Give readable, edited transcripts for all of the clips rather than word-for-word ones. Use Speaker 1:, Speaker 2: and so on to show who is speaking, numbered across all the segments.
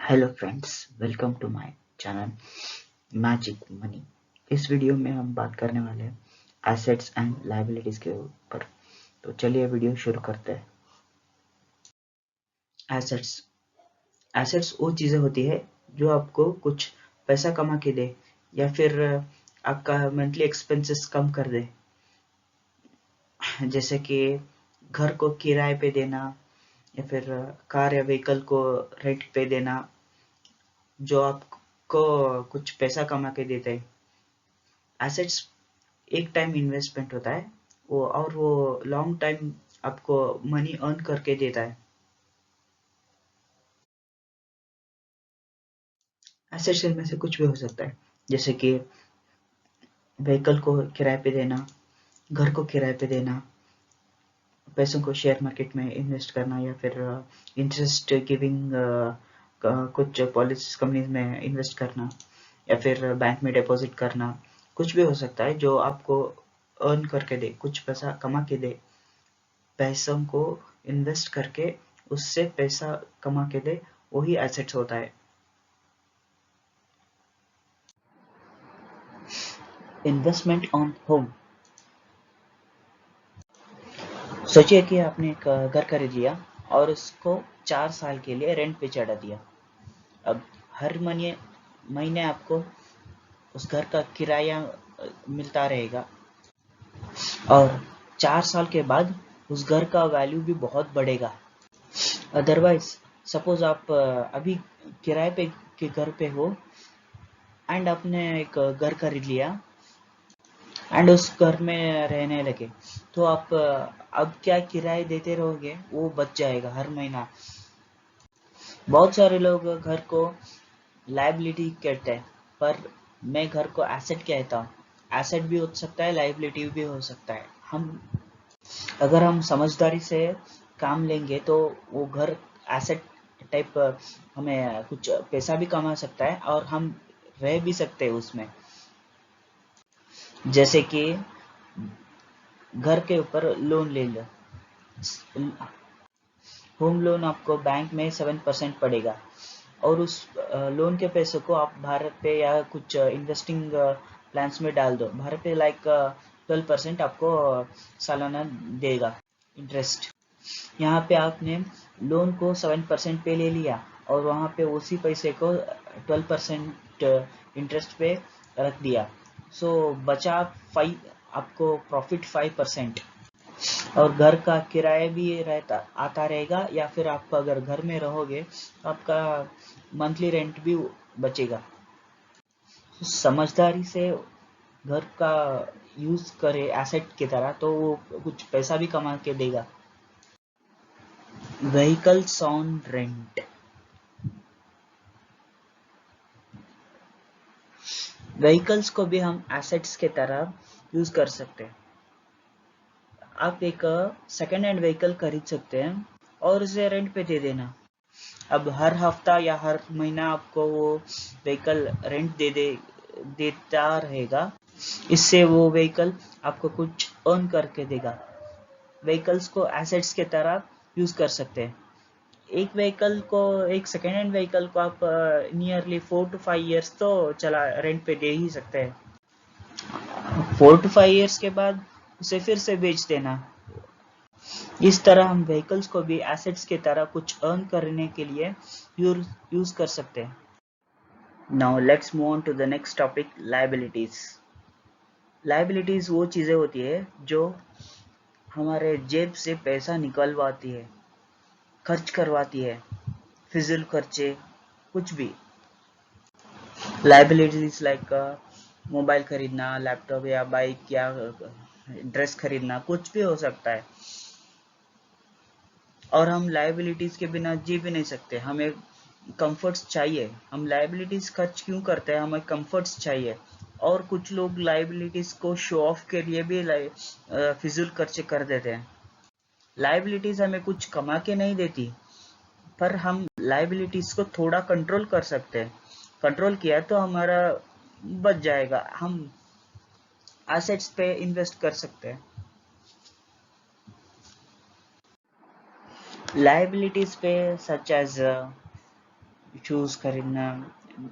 Speaker 1: Hello friends, welcome to my channel magic money. इस video में हम बात करने वाले हैं एसेट्स एंड लायबिलिटीज के ऊपर। तो चलिए वीडियो शुरू करते हैं। एसेट्स एसेट्स वो चीज़ें होती है जो आपको कुछ पैसा कमा के दे या फिर आपका मंथली एक्सपेंसेस कम कर दे। जैसे कि घर को किराए पे देना या फिर कार या व्हीकल को रेंट पे देना, जो आपको कुछ पैसा कमा के देते हैं। एसेट्स एक टाइम इन्वेस्टमेंट होता है वो लॉन्ग टाइम आपको मनी अर्न करके देता है। एसेट्स इनमें से कुछ भी हो सकता है, जैसे कि व्हीकल को किराए पे देना, घर को किराए पे देना, पैसों को शेयर मार्केट में इन्वेस्ट करना या फिर इंटरेस्ट गिविंग कुछ पॉलिसीज कंपनीज में इन्वेस्ट करना या फिर बैंक में डिपॉजिट करना। कुछ भी हो सकता है जो आपको अर्न करके दे, कुछ पैसा कमा के दे। पैसों को इन्वेस्ट करके उससे पैसा कमा के दे, वही एसेट्स होता है। Investment on home. सोचिए कि आपने एक घर खरीद लिया और उसको 4 साल के लिए रेंट पे चढ़ा दिया। अब हर महीने महीने आपको उस घर का किराया मिलता रहेगा और 4 साल के बाद उस घर का वैल्यू भी बहुत बढ़ेगा। अदरवाइज सपोज आप अभी किराए पे के घर पे हो एंड आपने एक घर खरीद लिया एंड उस घर में रहने लगे, तो आप अब क्या किराए देते रहोगे, वो बच जाएगा हर महीना। बहुत सारे लोग घर को लायबिलिटी कहते हैं, पर मैं घर को एसेट कहता हूँ। एसेट भी हो सकता है, लायबिलिटी भी हो सकता है। अगर हम समझदारी से काम लेंगे तो वो घर एसेट टाइप हमें कुछ पैसा भी कमा सकता है और हम रह भी सकते हैं उसमें। जैसे कि घर के ऊपर लोन ले लो। होम लोन आपको बैंक में 7% पड़ेगा और उस लोन के पैसों को आप भारत पे या कुछ इन्वेस्टिंग प्लान्स में डाल दो। भारत पे लाइक 12% आपको सालाना देगा इंटरेस्ट। यहाँ पे आपने लोन को 7% पे ले लिया और वहाँ पे उसी पैसे को 12% इंटरेस्ट पे रख दिया। सो बचा 5, आपको प्रॉफिट 5%। और घर का किराया भी रहता आता रहेगा या फिर आप अगर घर में रहोगे तो आपका मंथली रेंट भी बचेगा। समझदारी से घर का यूज करे एसेट की तरह, तो वो कुछ पैसा भी कमा के देगा। Vehicles on rent. व्हीकल्स को भी हम एसेट्स की तरह यूज कर सकते हैं। आप एक सेकेंड हैंड व्हीकल खरीद सकते हैं और उसे रेंट पे दे देना। अब हर हफ्ता या हर महीना आपको वो व्हीकल रेंट देता रहेगा। इससे वो व्हीकल आपको कुछ अर्न करके देगा। व्हीकल्स को एसेट्स की तरह यूज कर सकते हैं। एक सेकेंड हैंड व्हीकल को आप नियरली 4 to 5 years तो चला रेंट पे दे ही सकते हैं। 4 to 5 years के बाद उसे फिर से बेच देना। इस तरह हम व्हीकल्स को भी एसेट्स की तरह कुछ अर्न करने के लिए यूज कर सकते हैं। Now let's move on to the next topic, liabilities. Liabilities वो चीजें होती है जो हमारे जेब से पैसा निकलवाती है, खर्च करवाती है, फिजूल खर्चे, कुछ भी। लायबिलिटीज लाइक मोबाइल खरीदना, लैपटॉप या बाइक या ड्रेस खरीदना, कुछ भी हो सकता है। और हम लायबिलिटीज के बिना जी भी नहीं सकते। हमें कंफर्ट्स चाहिए। हम लायबिलिटीज खर्च क्यों करते हैं, हमें कंफर्ट्स चाहिए। और कुछ लोग लायबिलिटीज को शो ऑफ के लिए भी फिजूल खर्चे कर देते हैं। लायबिलिटीज हमें कुछ कमा के नहीं देती, पर हम लायबिलिटीज को थोड़ा कंट्रोल कर सकते हैं। कंट्रोल किया तो हमारा बच जाएगा, हम एसेट्स पे इन्वेस्ट कर सकते हैं। लायबिलिटीज पे सच एज शूज़ खरीदना,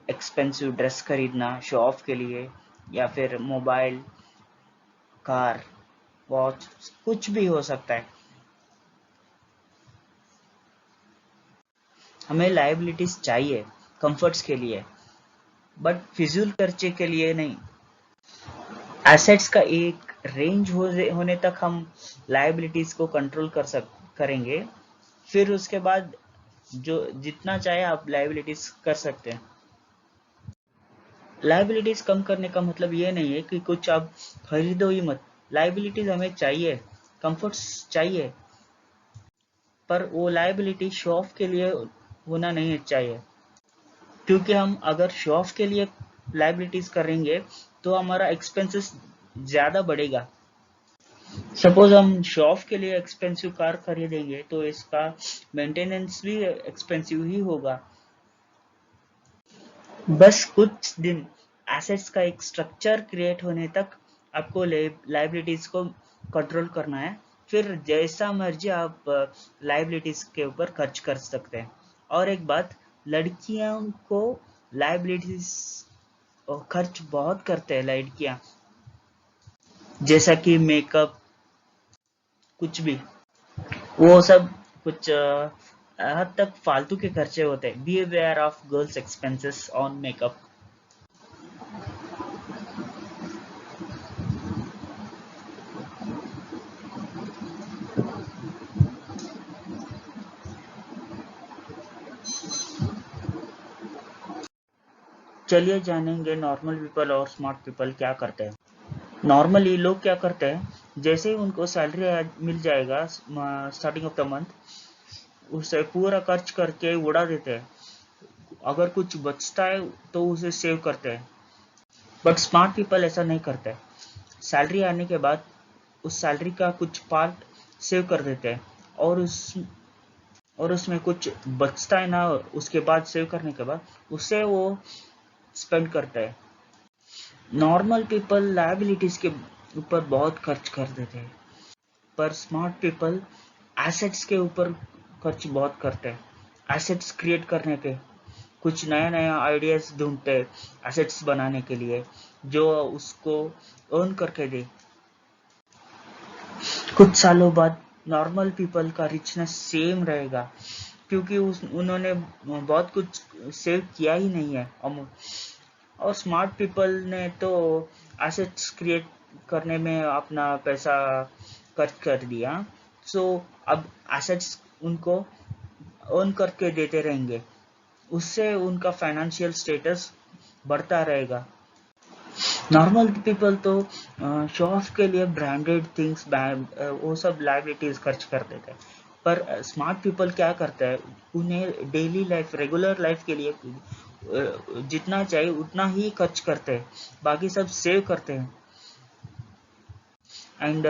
Speaker 1: एक्सपेंसिव ड्रेस खरीदना शो ऑफ के लिए, या फिर मोबाइल, कार, वॉच, कुछ भी हो सकता है। हमें लायबिलिटीज चाहिए कंफर्ट्स के लिए, बट फिजूल खर्चे के लिए नहीं। एसेट्स का एक रेंज होने तक हम लायबिलिटीज को कंट्रोल करेंगे, फिर उसके बाद जो जितना चाहे आप लायबिलिटीज कर सकते हैं। लायबिलिटीज कम करने का मतलब ये नहीं है कि कुछ आप खरीदो ही मत। लायबिलिटीज हमें चाहिए, कंफर्ट्स चाहिए, पर वो लायबिलिटी शो ऑफ के लिए होना नहीं चाहिए। क्योंकि हम अगर शो ऑफ के लिए लायबिलिटीज करेंगे तो हमारा एक्सपेंसेस ज़्यादा बढ़ेगा। सपोज हम शो ऑफ के लिए एक्सपेंसिव कार खरीदेंगे तो इसका मेंटेनेंस भी एक्सपेंसिव ही होगा। बस कुछ दिन एसेट्स का एक स्ट्रक्चर क्रिएट होने तक आपको लायबिलिटीज को कंट्रोल करना है, फिर जैसा मर्जी आप लायबिलिटीज के ऊपर खर्च कर सकते हैं। और एक बात, लड़कियों को लायबिलिटीज खर्च बहुत करते हैं लड़कियां, जैसा कि मेकअप, कुछ भी, वो सब कुछ हद तक फालतू के खर्चे होते हैं। Be aware of girls expenses on makeup. चलिए जानेंगे नॉर्मल पीपल और स्मार्ट पीपल क्या करते हैं। नॉर्मली लोग क्या करते हैं, जैसे ही उनको सैलरी मिल जाएगा स्टार्टिंग ऑफ द मंथ, उसे पूरा खर्च करके उड़ा देते हैं। अगर कुछ बचता है तो उसे सेव करते हैं। बट स्मार्ट पीपल ऐसा नहीं करते। सैलरी आने के बाद उस सैलरी का कुछ पार्ट सेव कर देते हैं, और उसमें कुछ बचता है ना, उसके बाद सेव करने के बाद उससे वो स्पेंड करते हैं। नॉर्मल पीपल लायबिलिटीज के ऊपर बहुत खर्च कर देते हैं, पर स्मार्ट पीपल एसेट्स के ऊपर खर्च बहुत करते हैं। एसेट्स क्रिएट करने पे कुछ नया नया आइडियाज ढूंढते हैं एसेट्स बनाने के लिए, जो उसको अर्न करके दे। कुछ सालों बाद नॉर्मल पीपल का रिचनेस सेम रहेगा, क्योंकि उन्होंने बहुत कुछ सेव किया ही नहीं है। और स्मार्ट पीपल ने तो एसेट्स क्रिएट करने में अपना पैसा खर्च कर दिया, सो अब एसेट्स उनको अर्न करके देते रहेंगे, उससे उनका फाइनेंशियल स्टेटस बढ़ता रहेगा। नॉर्मल पीपल तो शो ऑफ के लिए ब्रांडेड थिंग्स, वो सब लाइबिलिटीज खर्च कर देते हैं, पर स्मार्ट पीपल क्या करता है, उन्हें डेली लाइफ, रेगुलर लाइफ के लिए जितना चाहिए उतना ही खर्च करते हैं, बाकी सब सेव करते हैं। एंड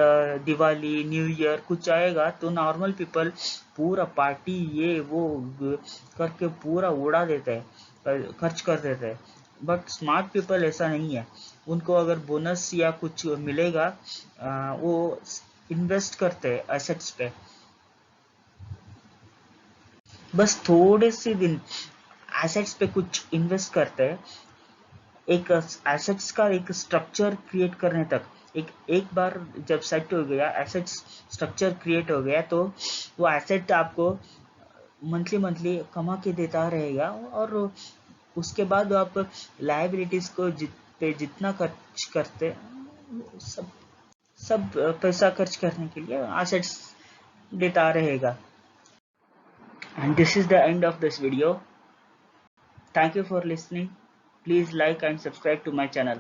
Speaker 1: दिवाली, न्यू ईयर कुछ आएगा तो नॉर्मल पीपल पूरा पार्टी ये वो करके पूरा उड़ा देते हैं, खर्च कर देते हैं। बट स्मार्ट पीपल ऐसा नहीं है। उनको अगर बोनस या कुछ मिलेगा, वो इन्वेस्ट करते हैं एसेट्स पे। बस थोड़े से दिन एसेट्स पे कुछ इन्वेस्ट करते हैं, एक एसेट्स का एक स्ट्रक्चर क्रिएट करने तक। एक बार जब सेट हो गया, एसेट्स स्ट्रक्चर क्रिएट हो गया, तो वो एसेट आपको मंथली मंथली कमा के देता रहेगा, और उसके बाद आप लायबिलिटीज को जितना खर्च करते, सब सब पैसा खर्च करने के लिए एसेट्स देता रहेगा। And this is the end of this video. Thank you for listening. Please like and subscribe to my channel.